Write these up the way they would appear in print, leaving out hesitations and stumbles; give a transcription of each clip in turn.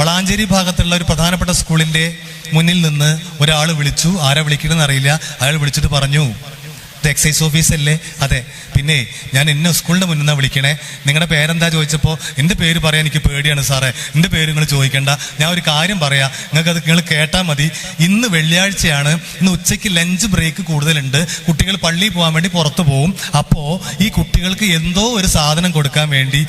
വളാഞ്ചേരി ഭാഗത്തുള്ള ഒരു പ്രധാനപ്പെട്ട സ്കൂളിന്റെ മുന്നിൽ നിന്ന് ഒരാൾ വിളിച്ചു. ആരാ വിളിക്കണമെന്ന് അറിയില്ല. അയാൾ വിളിച്ചിട്ട് പറഞ്ഞു, ഇത് എക്സൈസ് ഓഫീസല്ലേ? അതെ. പിന്നെ ഞാൻ ഇന്ന സ്കൂളിന്റെ മുന്നിൽ നിന്നാണ് വിളിക്കണേ. നിങ്ങളുടെ പേരെന്താ ചോദിച്ചപ്പോൾ എൻ്റെ പേര് പറയാൻ എനിക്ക് പേടിയാണ് സാറേ. എൻ്റെ പേര് നിങ്ങൾ ചോദിക്കണ്ട. ഞാൻ ഒരു കാര്യം പറയാം, നിങ്ങൾ കേട്ടാൽ മതി. ഇന്ന് വെള്ളിയാഴ്ചയാണ്. ഇന്ന് ഉച്ചയ്ക്ക് ലഞ്ച് ബ്രേക്ക് കൂടുതലുണ്ട്. കുട്ടികൾ പള്ളിയിൽ പോകാൻ വേണ്ടി പുറത്തു പോകും. അപ്പോൾ ഈ കുട്ടികൾക്ക് എന്തോ ഒരു സാധനം കൊടുക്കാൻ വേണ്ടി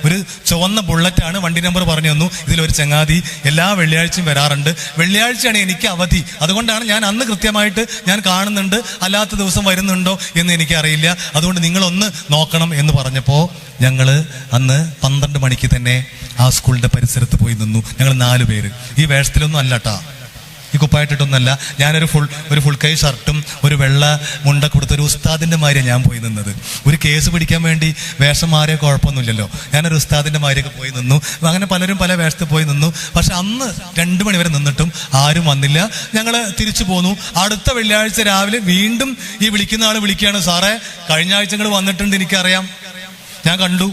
ഒരു ചുവന്ന ബുള്ളറ്റാണ്, വണ്ടി നമ്പർ പറഞ്ഞു തന്നു. ഇതിലൊരു ചങ്ങാതി എല്ലാ വെള്ളിയാഴ്ചയും വരാറുണ്ട്. വെള്ളിയാഴ്ചയാണ് എനിക്ക് അവധി. അതുകൊണ്ടാണ് ഞാൻ അന്ന് കൃത്യമായിട്ട് ഞാൻ കാണുന്നുണ്ട്. അല്ലാത്ത ദിവസം വരുന്നുണ്ടോ എന്ന് എനിക്കറിയില്ല. അതുകൊണ്ട് നിങ്ങളൊന്ന് നോക്കണം എന്ന് പറഞ്ഞപ്പോൾ ഞങ്ങൾ അന്ന് 12 മണിക്ക് തന്നെ ആ സ്കൂളിന്റെ പരിസരത്ത് പോയി നിന്നു. ഞങ്ങൾ 4 പേര്. ഈ വേഷത്തിലൊന്നും അല്ലട്ടാ, ഈ കുപ്പായിട്ടിട്ടൊന്നല്ല. ഞാനൊരു ഫുൾ കൈ ഷർട്ടും ഒരു വെള്ള മുണ്ട കൊടുത്തൊരു ഉസ്താദിന്റെ മാതിരിയാണ് ഞാൻ പോയി നിന്നത്. ഒരു കേസ് പിടിക്കാൻ വേണ്ടി വേഷം മാറിയ കുഴപ്പമൊന്നുമില്ലല്ലോ. ഞാനൊരു ഉസ്താദിന്റെ മാതിരിയൊക്കെ പോയി നിന്നു. അങ്ങനെ പലരും പല വേഷത്തിൽ പോയി നിന്നു. പക്ഷെ അന്ന് 2 മണി വരെ നിന്നിട്ടും ആരും വന്നില്ല. ഞങ്ങൾ തിരിച്ചു പോന്നു. അടുത്ത വെള്ളിയാഴ്ച രാവിലെ വീണ്ടും ഈ വിളിക്കുന്ന ആള് വിളിക്കുകയാണ്, സാറേ കഴിഞ്ഞ ആഴ്ച നിങ്ങൾ വന്നിട്ടുണ്ട്, എനിക്കറിയാം, ഞാൻ കണ്ടു,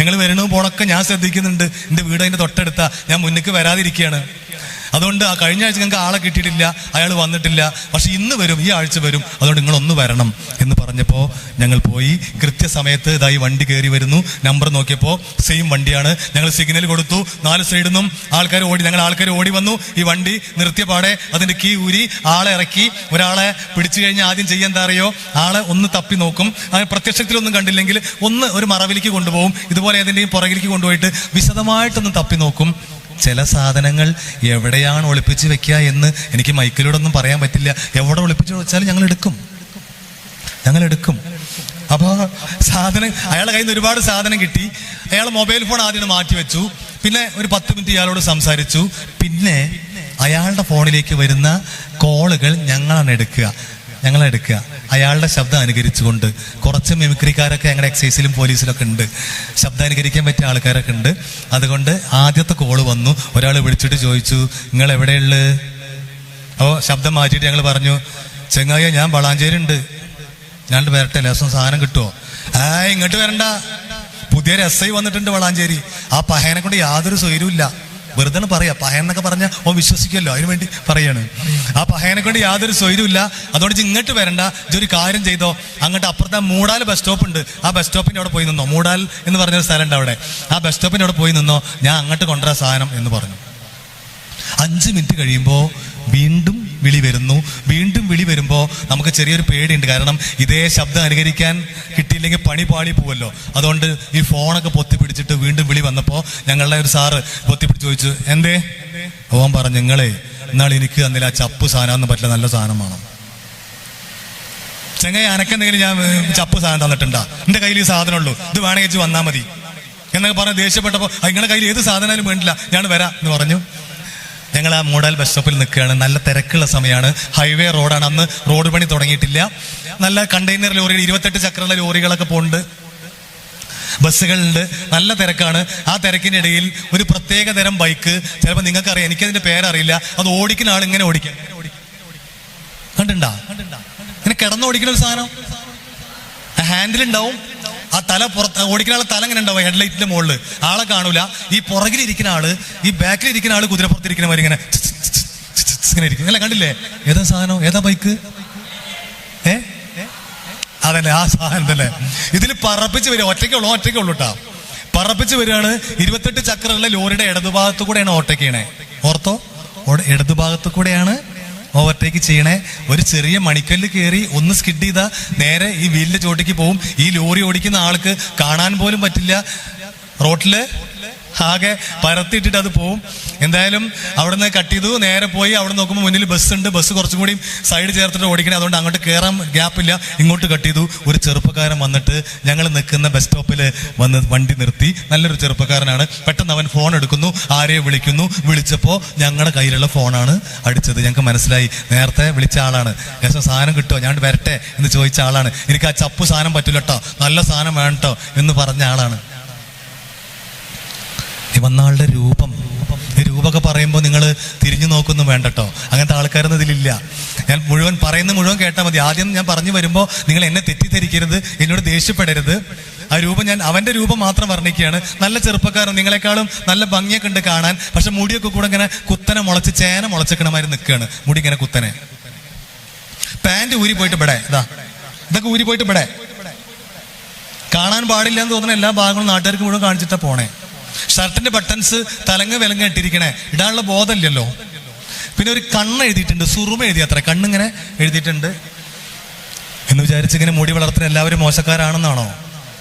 ഞങ്ങൾ വരണോ പോണൊക്കെ ഞാൻ ശ്രദ്ധിക്കുന്നുണ്ട്. എൻ്റെ വീട് അതിൻ്റെ തൊട്ടടുത്താ, ഞാൻ മുന്നിക്ക് വരാതിരിക്കുകയാണ്. അതുകൊണ്ട് ആ കഴിഞ്ഞ ആഴ്ച ഞങ്ങൾക്ക് ആളെ കിട്ടിയിട്ടില്ല, അയാൾ വന്നിട്ടില്ല. പക്ഷെ ഇന്ന് വരും, ഈ ആഴ്ച വരും, അതുകൊണ്ട് നിങ്ങളൊന്ന് വരണം എന്ന് പറഞ്ഞപ്പോൾ ഞങ്ങൾ പോയി. കൃത്യസമയത്ത് ഇതായി വണ്ടി കയറി വരുന്നു. നമ്പർ നോക്കിയപ്പോൾ സെയിം വണ്ടിയാണ്. ഞങ്ങൾ സിഗ്നൽ കൊടുത്തു. 4 സൈഡിൽ നിന്നും ആൾക്കാർ ഓടി വന്നു. ഈ വണ്ടി നിർത്തിയ പാടെ അതിന്റെ കീ ഊരി ആളെ ഇറക്കി. ഒരാളെ പിടിച്ചു കഴിഞ്ഞാൽ ആദ്യം ചെയ്യാൻ എന്താ അറിയോ, ആളെ ഒന്ന് തപ്പി നോക്കും. അങ്ങനെ പ്രത്യക്ഷത്തിലൊന്നും കണ്ടില്ലെങ്കിൽ ഒരു മറവിലേക്ക് കൊണ്ടുപോകും. ഇതുപോലെ ഏതിൻ്റെയും പുറകിലേക്ക് കൊണ്ടുപോയിട്ട് വിശദമായിട്ടൊന്ന് തപ്പി നോക്കും. ചില സാധനങ്ങൾ എവിടെയാണ് ഒളിപ്പിച്ച് വെക്കുക എന്ന് എനിക്ക് മൈക്കിലൂടെ ഒന്നും പറയാൻ പറ്റില്ല. എവിടെ ഒളിപ്പിച്ച് വെച്ചാലും ഞങ്ങൾ എടുക്കും. അപ്പോൾ അയാളുടെ കയ്യിൽ നിന്ന് ഒരുപാട് സാധനം കിട്ടി. അയാൾ മൊബൈൽ ഫോൺ ആദ്യം മാറ്റി വെച്ചു. പിന്നെ ഒരു 10 മിനിറ്റ് ഇയാളോട് സംസാരിച്ചു. പിന്നെ അയാളുടെ ഫോണിലേക്ക് വരുന്ന കോളുകൾ ഞങ്ങളാണ് എടുക്കുക. അയാളുടെ ശബ്ദം അനുകരിച്ചുകൊണ്ട്. കുറച്ച് മിമിക്രിക്കാരൊക്കെ ഞങ്ങളുടെ എക്സൈസിലും പോലീസിലൊക്കെ ഉണ്ട്, ശബ്ദം അനുകരിക്കാൻ പറ്റിയ ആൾക്കാരൊക്കെ ഉണ്ട്. അതുകൊണ്ട് ആദ്യത്തെ കോള് വന്നു. ഒരാൾ വിളിച്ചിട്ട് ചോദിച്ചു, നിങ്ങൾ എവിടെയുള്ളത്? അപ്പോൾ ശബ്ദം മാറ്റിയിട്ട് ഞങ്ങൾ പറഞ്ഞു, ചെങ്ങായ ഞാൻ വളാഞ്ചേരി ഉണ്ട്, ഞാൻ വരട്ടെ, ലേസം സാധനം കിട്ടുമോ? ഇങ്ങോട്ട് വരണ്ട, പുതിയൊരു SI വന്നിട്ടുണ്ട് വളാഞ്ചേരി. ആ പഹയനെ കൊണ്ട് യാതൊരു സ്വൈര്യമില്ല. വെറുതെ പറയാ, പഹയൻ എന്നൊക്കെ പറഞ്ഞാൽ ഓ വിശ്വസിക്കുമല്ലോ, അതിനു വേണ്ടി പറയാണ്. ആ പഹയനെ കൊണ്ട് യാതൊരു സ്വൈര്യമില്ല. അതുകൊണ്ട് ഇങ്ങോട്ട് വരണ്ട, ഇതൊരു കാര്യം ചെയ്തോ, അങ്ങോട്ട് അപ്പുറത്തെ മൂടാൽ ബസ് സ്റ്റോപ്പ് ഉണ്ട്, ആ ബസ് സ്റ്റോപ്പിന്റെ അവിടെ പോയി നിന്നോ. മൂടാൽ എന്ന് പറഞ്ഞൊരു സ്ഥലം ഉണ്ട് അവിടെ, ആ ബസ് സ്റ്റോപ്പിന്റെ അവിടെ പോയി നിന്നോ, ഞാൻ അങ്ങോട്ട് കൊണ്ടുവരാ സാധനം എന്ന് പറഞ്ഞു. 5 മിനിറ്റ് കഴിയുമ്പോൾ വീണ്ടും വിളി വരുമ്പോൾ നമുക്ക് ചെറിയൊരു പേടിയുണ്ട്. കാരണം ഇതേ ശബ്ദം അനുകരിക്കാൻ കിട്ടിയില്ലെങ്കിൽ പണി പാളി പോവല്ലോ. അതുകൊണ്ട് ഈ ഫോണൊക്കെ പൊത്തിപ്പിടിച്ചിട്ട് വീണ്ടും വിളി വന്നപ്പോൾ ഞങ്ങളുടെ ഒരു സാറ് പൊത്തിപ്പിടിച്ച് ചോദിച്ചു, എന്തേ? ഓൻ പറഞ്ഞു, നിങ്ങളെ എന്നാൽ എനിക്ക് തന്നില്ല, ആ ചപ്പ് സാധനം പറ്റില്ല, നല്ല സാധനം വേണം. ചെങ്ങായി അനക്കെന്തെങ്കിലും ഞാൻ ചപ്പ് സാധനം തന്നിട്ടുണ്ടാ? എൻ്റെ കയ്യിൽ ഈ സാധനമുള്ളൂ, ഇത് വേണമെങ്കിൽ വന്നാൽ മതി എന്നൊക്കെ പറഞ്ഞ് ദേഷ്യപ്പെട്ടപ്പോൾ നിങ്ങളുടെ കയ്യിൽ ഏത് സാധനമായാലും വേണ്ടില്ല, ഞാൻ വരാം എന്ന് പറഞ്ഞു. ഞങ്ങൾ ആ മൂടാൽ ബസ് സ്റ്റോപ്പിൽ നിൽക്കുകയാണ്. നല്ല തിരക്കുള്ള സമയമാണ്, ഹൈവേ റോഡാണ്. അന്ന് റോഡ് പണി തുടങ്ങിയിട്ടില്ല. നല്ല കണ്ടെയ്നർ ലോറികൾ, 28 ചക്രമുള്ള ലോറികളൊക്കെ പോകുന്നുണ്ട്, ബസ്സുകളുണ്ട്, നല്ല തിരക്കാണ്. ആ തിരക്കിൻ്റെ ഇടയിൽ ഒരു പ്രത്യേക തരം ബൈക്ക്, ചിലപ്പോൾ നിങ്ങൾക്കറിയാം, എനിക്കതിന്റെ പേരറിയില്ല, അത് ഓടിക്കുന്ന ആൾ ഇങ്ങനെ ഓടിക്കുക, കണ്ടിട്ടുണ്ടാ? ഇങ്ങനെ കിടന്നോടിക്കുന്ന ഒരു സാധനം, ഹാൻഡിലുണ്ടാവും, ആ തല പുറത്ത് ഓടിക്കുന്ന ആളെ തല ഇങ്ങനെ ഉണ്ടാവും ഹെഡ്ലൈറ്റിന്റെ മുകളിൽ, ആളെ കാണൂല. ഈ പുറകിലിരിക്കുന്ന ആള്, ഈ ബാക്കിലിരിക്കുന്ന ആള് കുതിരപ്പുറത്തിരിക്കുന്ന മാതിരി ഇങ്ങനെ ഇങ്ങനെ ഇരിക്കും. അല്ല, കണ്ടില്ലേ? ഏതാ സാധനം, ഏതാ ബൈക്ക്? അതല്ലേ, ആ സാധനം തന്നെ. ഇതിൽ പറപ്പിച്ച് വരിക, ഒറ്റയ്ക്കുള്ളൂ കേട്ടോ, പറപ്പിച്ച് വരികയാണ്. 28 ചക്രമുള്ള ലോറിയുടെ ഇടതുഭാഗത്തു കൂടെയാണ് ഓവർടേക്ക് ചെയ്യണേ. ഓർത്തോ, ഇടതുഭാഗത്തു കൂടെയാണ് ഓവർടേക്ക് ചെയ്യണേ. ഒരു ചെറിയ മണിക്കല്ല് കയറി ഒന്ന് സ്കിഡ് ചെയ്താൽ നേരെ ഈ വീലിന്റെ ചോട്ടിക്ക് പോവും. ഈ ലോറി ഓടിക്കുന്ന ആൾക്ക് കാണാൻ പോലും പറ്റില്ല, റോട്ടില് ആകെ പരത്തിയിട്ടിട്ട് അത് പോവും. എന്തായാലും അവിടെ നിന്ന് കട്ട് ചെയ്തു, നേരെ പോയി. അവിടെ നോക്കുമ്പോൾ മുന്നിൽ ബസ് ഉണ്ട്, ബസ് കുറച്ചും കൂടി സൈഡ് ചേർത്തിട്ട് ഓടിക്കണേ, അതുകൊണ്ട് അങ്ങോട്ട് കയറാൻ ഗ്യാപ്പില്ല, ഇങ്ങോട്ട് കട്ട് ചെയ്തു. ഒരു ചെറുപ്പക്കാരൻ വന്നിട്ട് ഞങ്ങൾ നിൽക്കുന്ന ബസ് സ്റ്റോപ്പിൽ വന്ന് വണ്ടി നിർത്തി. നല്ലൊരു ചെറുപ്പക്കാരനാണ്. പെട്ടെന്ന് അവൻ ഫോൺ എടുക്കുന്നു, ആരെയോ വിളിച്ചപ്പോൾ ഞങ്ങളുടെ കയ്യിലുള്ള ഫോണാണ് അടിച്ചത്. ഞങ്ങൾക്ക് മനസ്സിലായി, നേരത്തെ വിളിച്ച ആളാണ്. ശേഷം സാധനം കിട്ടുമോ, ഞാൻ വരട്ടെ എന്ന് ചോദിച്ച ആളാണ്. എനിക്ക് ആ ചപ്പ് സാധനം പറ്റില്ല കേട്ടോ, നല്ല സാധനം വേണം കേട്ടോ എന്ന് പറഞ്ഞ ആളാണ്. വന്നാളുടെ രൂപമൊക്കെ പറയുമ്പോൾ നിങ്ങൾ തിരിഞ്ഞു നോക്കൊന്നും വേണ്ട കേട്ടോ, അങ്ങനത്തെ ആൾക്കാരൊന്നും ഇതിലില്ല. ഞാൻ മുഴുവൻ കേട്ടാൽ മതി. ആദ്യം ഞാൻ പറഞ്ഞു വരുമ്പോൾ നിങ്ങൾ എന്നെ തെറ്റിദ്ധരിക്കരുത്, എന്നോട് ദേഷ്യപ്പെടരുത്. ആ രൂപം ഞാൻ അവന്റെ രൂപം മാത്രം വർണ്ണിക്കുകയാണ്. നല്ല ചെറുപ്പക്കാരൻ, നിങ്ങളെക്കാളും നല്ല ഭംഗിയൊക്കെ ഉണ്ട് കാണാൻ. പക്ഷെ മുടിയൊക്കെ കൂടെ ഇങ്ങനെ കുത്തനെ മുളച്ച് ചേന മുളച്ചക്കണമാതിരി നിൽക്കുകയാണ്. മുടി ഇങ്ങനെ കുത്തനെ. പാന്റ് ഊരി പോയിട്ട് ഇവിടെ, ഇതൊക്കെ ഊരി പോയിട്ട് ഇവിടെ. കാണാൻ പാടില്ല എന്ന് തോന്നുന്ന എല്ലാ ഭാഗങ്ങളും നാട്ടുകാർക്ക് മുഴുവൻ കാണിച്ചിട്ടാ പോണേ. ഷർട്ടിന്റെ ബട്ടൺസ് തലങ്ങ് വിലങ്ങ് ഇട്ടിരിക്കണേ, ഇടാനുള്ള ബോധമില്ലല്ലോ. പിന്നെ ഒരു കണ്ണ് എഴുതിയിട്ടുണ്ട്, സുറുമ എഴുതി, അത്ര കണ്ണിങ്ങനെ എഴുതിയിട്ടുണ്ട് എന്ന് വിചാരിച്ചിങ്ങനെ മുടി വളർത്തുന്ന എല്ലാവരും മോശക്കാരാണെന്നാണോ?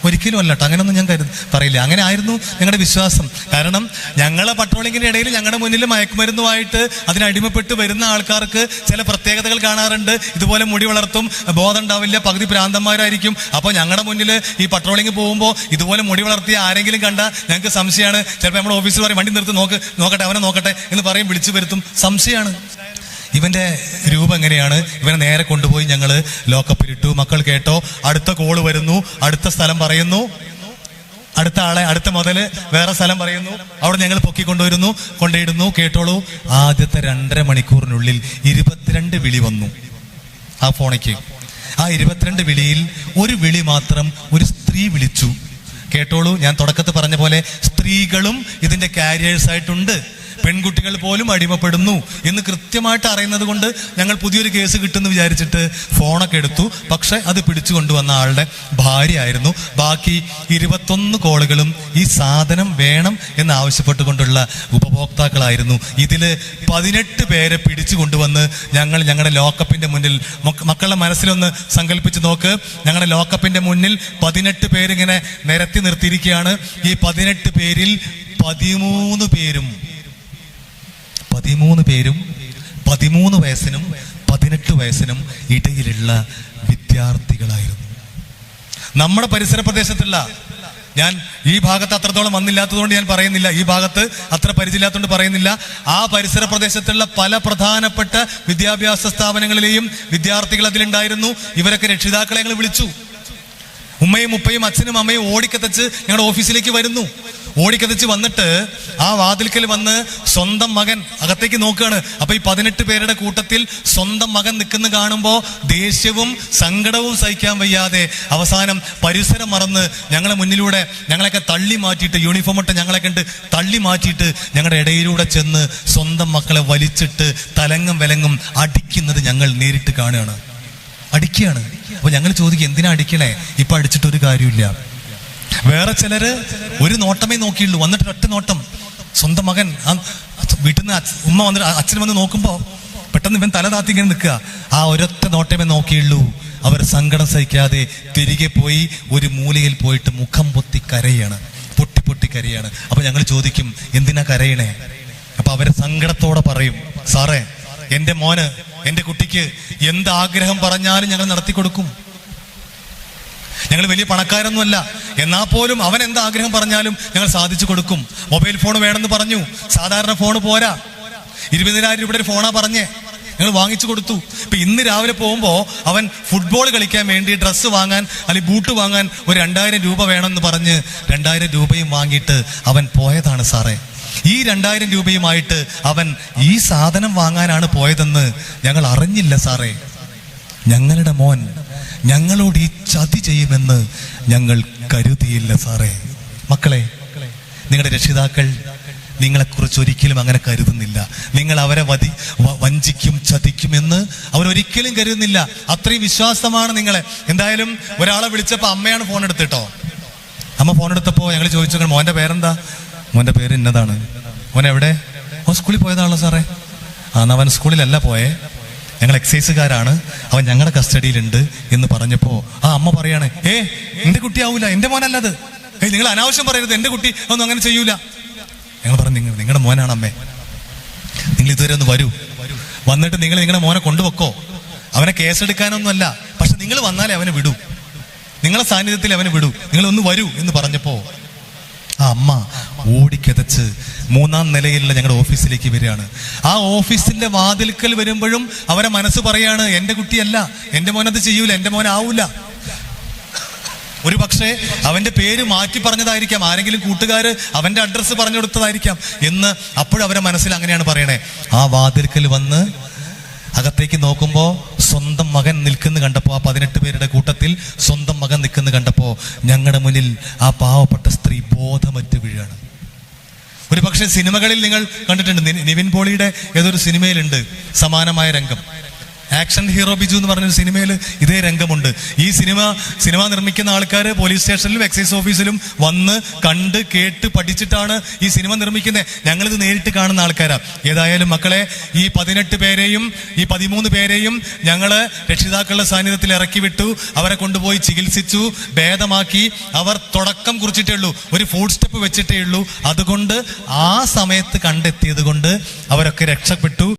ഒരിക്കലും അല്ലട്ടോ, അങ്ങനെയൊന്നും ഞാൻ പറയില്ല. അങ്ങനെ ആയിരുന്നു ഞങ്ങളുടെ വിശ്വാസം. കാരണം ഞങ്ങളെ പട്രോളിങ്ങിന്റെ ഇടയിൽ ഞങ്ങളുടെ മുന്നിൽ മയക്കുമരുന്നുമായിട്ട് അതിനടിമപ്പെട്ട് വരുന്ന ആൾക്കാർക്ക് ചില പ്രത്യേകതകൾ കാണാറുണ്ട്. ഇതുപോലെ മുടി വളർത്തും, ബോധം ഉണ്ടാവില്ല, പകുതി ഭ്രാന്തന്മാരായിരിക്കും. അപ്പോൾ ഞങ്ങളുടെ മുന്നിൽ ഈ പട്രോളിങ് പോകുമ്പോൾ ഇതുപോലെ മുടി വളർത്തിയ ആരെങ്കിലും കണ്ടാൽ ഞങ്ങൾക്ക് സംശയമാണ്. ചിലപ്പോൾ നമ്മുടെ ഓഫീസിൽ പറയും, വണ്ടി നിർത്തി നോക്കട്ടെ, അവനെ നോക്കട്ടെ എന്ന് പറയും, വിളിച്ചു വരുത്തും. സംശയമാണ്. ഇവന്റെ രൂപം എങ്ങനെയാണ്? ഇവനെ നേരെ കൊണ്ടുപോയി ഞങ്ങൾ ലോക്കപ്പിലിട്ടു. മക്കൾ കേട്ടോ, അടുത്ത കോള് വരുന്നു, അടുത്ത സ്ഥലം പറയുന്നു, അടുത്ത ആളെ, അടുത്ത മുതല് വേറെ സ്ഥലം പറയുന്നു. അവിടെ ഞങ്ങൾ പൊക്കിക്കൊണ്ടുവരുന്നു, കൊണ്ടിടുന്നു. കേട്ടോളൂ, ആദ്യത്തെ 2.5 മണിക്കൂറിനുള്ളിൽ 22 വിളി വന്നു ആ ഫോണിക്ക്. ആ 22 വിളിയിൽ ഒരു വിളി മാത്രം ഒരു സ്ത്രീ വിളിച്ചു. കേട്ടോളൂ, ഞാൻ തുടക്കത്തിൽ പറഞ്ഞ പോലെ സ്ത്രീകളും ഇതിന്റെ കാരിയേഴ്സ് ആയിട്ടുണ്ട്. പെൺകുട്ടികൾ പോലും അടിമപ്പെടുന്നു എന്ന് കൃത്യമായിട്ട് അറിയുന്നത് കൊണ്ട് ഞങ്ങൾ പുതിയൊരു കേസ് കിട്ടുമെന്ന് വിചാരിച്ചിട്ട് ഫോണൊക്കെ എടുത്തു. പക്ഷെ അത് പിടിച്ചു കൊണ്ടുവന്ന ആളുടെ ഭാര്യയായിരുന്നു. ബാക്കി 21 കോളുകളും ഈ സാധനം വേണം എന്നാവശ്യപ്പെട്ടുകൊണ്ടുള്ള ഉപഭോക്താക്കളായിരുന്നു. ഇതില് 18 പേരെ പിടിച്ചു കൊണ്ടുവന്ന് ഞങ്ങൾ ഞങ്ങളുടെ ലോക്കപ്പിന്റെ മുന്നിൽ, മക്കളുടെ മനസ്സിലൊന്ന് സങ്കല്പിച്ച് നോക്ക്, ഞങ്ങളുടെ ലോക്കപ്പിന്റെ മുന്നിൽ 18 പേരിങ്ങനെ നിരത്തി നിർത്തിയിരിക്കുകയാണ്. ഈ 18 പേരിൽ 13 പേരും 13 വയസ്സിനും 18 വയസ്സിനും ഇടയിലുള്ള വിദ്യാർത്ഥികളായിരുന്നു. നമ്മുടെ പരിസര പ്രദേശത്തുള്ള, ഞാൻ ഈ ഭാഗത്ത് അത്രത്തോളം വന്നില്ലാത്തതുകൊണ്ട് ഞാൻ പറയുന്നില്ല, ഈ ഭാഗത്ത് അത്ര പരിചയമില്ലാത്തതുകൊണ്ട് പറയുന്നില്ല, ആ പരിസര പ്രദേശത്തുള്ള പല പ്രധാനപ്പെട്ട വിദ്യാഭ്യാസ സ്ഥാപനങ്ങളിലെയും വിദ്യാർത്ഥികൾ അതിലുണ്ടായിരുന്നു. ഇവരൊക്കെ രക്ഷിതാക്കളെ ഞങ്ങൾ വിളിച്ചു. ഉമ്മയും ഉപ്പയും അച്ഛനും അമ്മയും ഓടിക്കത്തച്ച് ഞങ്ങളുടെ ഓഫീസിലേക്ക് വരുന്നു. ഓടിക്കതച്ച് വന്നിട്ട് ആ വാതിൽക്കൽ വന്ന് സ്വന്തം മകൻ അകത്തേക്ക് നോക്കുകയാണ്. അപ്പൊ ഈ 18 പേരുടെ കൂട്ടത്തിൽ സ്വന്തം മകൻ നിൽക്കുന്ന കാണുമ്പോൾ ദേഷ്യവും സങ്കടവും സഹിക്കാൻ വയ്യാതെ അവസാനം പരിസരം മറന്ന് ഞങ്ങളെ മുന്നിലൂടെ ഞങ്ങളെയൊക്കെ തള്ളി മാറ്റിയിട്ട്, യൂണിഫോം ഇട്ട് ഞങ്ങളെ കണ്ട് തള്ളി മാറ്റിയിട്ട് ഞങ്ങളുടെ ഇടയിലൂടെ ചെന്ന് സ്വന്തം മക്കളെ വലിച്ചിട്ട് തലങ്ങും വിലങ്ങും അടിക്കുന്നത് ഞങ്ങൾ നേരിട്ട് കാണുകയാണ്. അടിക്കുകയാണ്. അപ്പൊ ഞങ്ങൾ ചോദിക്കും, എന്തിനാ അടിക്കണേ? ഇപ്പൊ അടിച്ചിട്ടൊരു കാര്യമില്ല. വേറെ ചിലര് ഒരു നോട്ടമേ നോക്കിയുള്ളൂ. വന്നിട്ട് ഒറ്റ നോട്ടം, സ്വന്തം മകൻ വീട്ടിൽ നിന്ന് ഉമ്മ വന്നിട്ട് അച്ഛൻ വന്ന് നോക്കുമ്പോ പെട്ടെന്ന് ഇവൻ തല താത്തി ഇങ്ങനെ നിൽക്കുക. ആ ഒരൊറ്റ നോട്ടമേ നോക്കിയുള്ളൂ. അവർ സങ്കടം സഹിക്കാതെ തിരികെ പോയി ഒരു മൂലയിൽ പോയിട്ട് മുഖം പൊത്തി കരയാണ്, പൊട്ടി കരയാണ്. അപ്പൊ ഞങ്ങൾ ചോദിക്കും, എന്തിനാ കരയണേ? അപ്പൊ അവരെ സങ്കടത്തോടെ പറയും, സാറേ, എന്റെ മോന്, എന്റെ കുട്ടിക്ക് എന്ത് ആഗ്രഹം പറഞ്ഞാലും ഞങ്ങൾ നടത്തി കൊടുക്കും. ഞങ്ങൾ വലിയ പണക്കാരൊന്നുമല്ല, എന്നാൽ പോലും അവൻ എന്ത് ആഗ്രഹം പറഞ്ഞാലും ഞങ്ങൾ സാധിച്ചു കൊടുക്കും. മൊബൈൽ ഫോൺ വേണമെന്ന് പറഞ്ഞു, സാധാരണ ഫോൺ പോരാ, 20,000 രൂപയുടെ ഒരു ഫോണാ പറഞ്ഞേ, ഞങ്ങൾ വാങ്ങിച്ചു കൊടുത്തു. ഇപ്പൊ ഇന്ന് രാവിലെ പോകുമ്പോ അവൻ ഫുട്ബോൾ കളിക്കാൻ വേണ്ടി ഡ്രസ്സ് വാങ്ങാൻ അല്ലെങ്കിൽ ബൂട്ട് വാങ്ങാൻ ഒരു 2,000 രൂപ വേണമെന്ന് പറഞ്ഞ് 2,000 രൂപയും വാങ്ങിയിട്ട് അവൻ പോയതാണ് സാറേ. ഈ 2,000 രൂപയുമായിട്ട് അവൻ ഈ സാധനം വാങ്ങാനാണ് പോയതെന്ന് ഞങ്ങൾ അറിഞ്ഞില്ല സാറേ. ഞങ്ങളുടെ മോൻ ഞങ്ങളോട് ഈ ചതി ചെയ്യുമെന്ന് ഞങ്ങൾ കരുതിയില്ല സാറേ. മക്കളെ, നിങ്ങളുടെ രക്ഷിതാക്കൾ നിങ്ങളെക്കുറിച്ച് ഒരിക്കലും അങ്ങനെ കരുതുന്നില്ല. നിങ്ങൾ അവരെ വഞ്ചിക്കും, ചതിക്കുമെന്ന് അവരൊരിക്കലും കരുതുന്നില്ല. അത്രയും വിശ്വാസമാണ് നിങ്ങളെ. എന്തായാലും ഒരാളെ വിളിച്ചപ്പോ അമ്മയാണ് ഫോൺ എടുത്തിട്ടോ. അമ്മ ഫോൺ എടുത്തപ്പോ ഞങ്ങൾ ചോദിച്ചു, മോന്റെ പേരെന്താ? മോന്റെ പേര് ഇന്നതാണ്. മോൻ എവിടെ? ഓ, സ്കൂളിൽ പോയതാണല്ലോ സാറേ. അവൻ സ്കൂളിലല്ല പോയേ, ഞങ്ങൾ എക്സൈസുകാരാണ്, അവൻ ഞങ്ങളുടെ കസ്റ്റഡിയിലുണ്ട് എന്ന് പറഞ്ഞപ്പോ ആ അമ്മ പറയാണ്, എന്റെ കുട്ടി ആവൂല, എന്റെ മോനല്ലത്, നിങ്ങൾ അനാവശ്യം പറയരുത്, എന്റെ കുട്ടി ഒന്നും അങ്ങനെ ചെയ്യൂല. ഞങ്ങൾ പറഞ്ഞു, നിങ്ങളുടെ മോനാണ് അമ്മേ, നിങ്ങൾ ഇതുവരെ ഒന്ന് വരൂ, വന്നിട്ട് നിങ്ങൾ നിങ്ങളുടെ മോനെ കൊണ്ടുവെക്കോ, അവനെ കേസെടുക്കാനൊന്നുമല്ല, പക്ഷെ നിങ്ങൾ വന്നാലേ അവനെ വിടൂ, നിങ്ങളെ സാന്നിധ്യത്തിൽ അവനെ വിടൂ, നിങ്ങൾ ഒന്ന് വരൂ എന്ന് പറഞ്ഞപ്പോ ആ അമ്മ ഓടിക്കതച്ച് 3ാം നിലയിലുള്ള ഞങ്ങളുടെ ഓഫീസിലേക്ക് വരികയാണ്. ആ ഓഫീസിന്റെ വാതിൽക്കൽ വരുമ്പോഴും അവരെ മനസ്സ് പറയാണ്, എന്റെ കുട്ടിയല്ല, എന്റെ മോനത് ചെയ്യൂല, എന്റെ മോനാവൂല. ഒരു പക്ഷേ അവന്റെ പേര് മാറ്റി പറഞ്ഞതായിരിക്കാം, ആരെങ്കിലും കൂട്ടുകാര് അവന്റെ അഡ്രസ്സ് പറഞ്ഞു കൊടുത്തതായിരിക്കാം എന്ന് അപ്പോഴും അവരെ മനസ്സിൽ അങ്ങനെയാണ് പറയണേ. ആ വാതിൽക്കൽ വന്ന് അകത്തേക്ക് നോക്കുമ്പോൾ സ്വന്തം മകൻ നിൽക്കുന്ന കണ്ടപ്പോൾ, ആ 18 പേരുടെ കൂട്ടത്തിൽ സ്വന്തം മകൻ നിൽക്കുന്ന കണ്ടപ്പോൾ ഞങ്ങളുടെ മുന്നിൽ ആ പാവപ്പെട്ട സ്ത്രീ ബോധമറ്റ് വീഴാണ്. ഒരു പക്ഷേ സിനിമകളിൽ നിങ്ങൾ കണ്ടിട്ടുണ്ട്, നിവിൻ പോളിയുടെ ഏതൊരു സിനിമയിലുണ്ട് സമാനമായ രംഗം. ആക്ഷൻ ഹീറോ ബിജു എന്ന് പറഞ്ഞൊരു സിനിമയിൽ ഇതേ രംഗമുണ്ട്. ഈ സിനിമ നിർമ്മിക്കുന്ന ആൾക്കാർ പോലീസ് സ്റ്റേഷനിലും എക്സൈസ് ഓഫീസിലും വന്ന് കണ്ട് കേട്ട് പഠിച്ചിട്ടാണ് ഈ സിനിമ നിർമ്മിക്കുന്നത്. ഞങ്ങളിത് നേരിട്ട് കാണുന്ന ആൾക്കാരാ. ഏതായാലും മക്കളെ, ഈ 18 പേരെയും ഈ 13 പേരെയും ഞങ്ങള് രക്ഷിതാക്കളുടെ സാന്നിധ്യത്തിൽ ഇറക്കി വിട്ടു. അവരെ കൊണ്ടുപോയി ചികിത്സിച്ചു, ഭേദമാക്കി. അവർ തുടക്കം കുറിച്ചിട്ടേ ഉള്ളൂ, ഒരു ഫുഡ് സ്റ്റെപ്പ് വെച്ചിട്ടേ ഉള്ളൂ. അതുകൊണ്ട് ആ സമയത്ത് കണ്ടെത്തിയത് കൊണ്ട് അവരൊക്കെ രക്ഷപ്പെട്ടു.